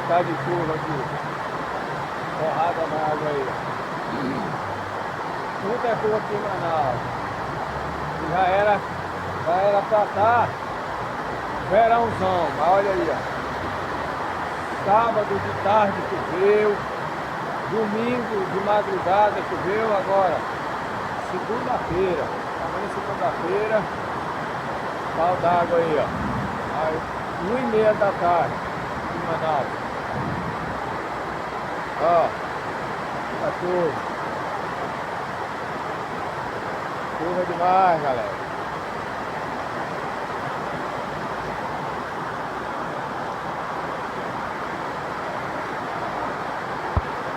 tá de chuva aqui. Porrada na água aí. Muita chuva aqui em Manaus. E já era pra estar verãozão, mas olha aí, ó. Sábado de tarde choveu, domingo de madrugada choveu, agora segunda-feira, amanhã segunda-feira, pau d'água aí, ó. Aí, 1h30 da tarde em Manaus. Ó, tá chuva. Chuva demais, galera.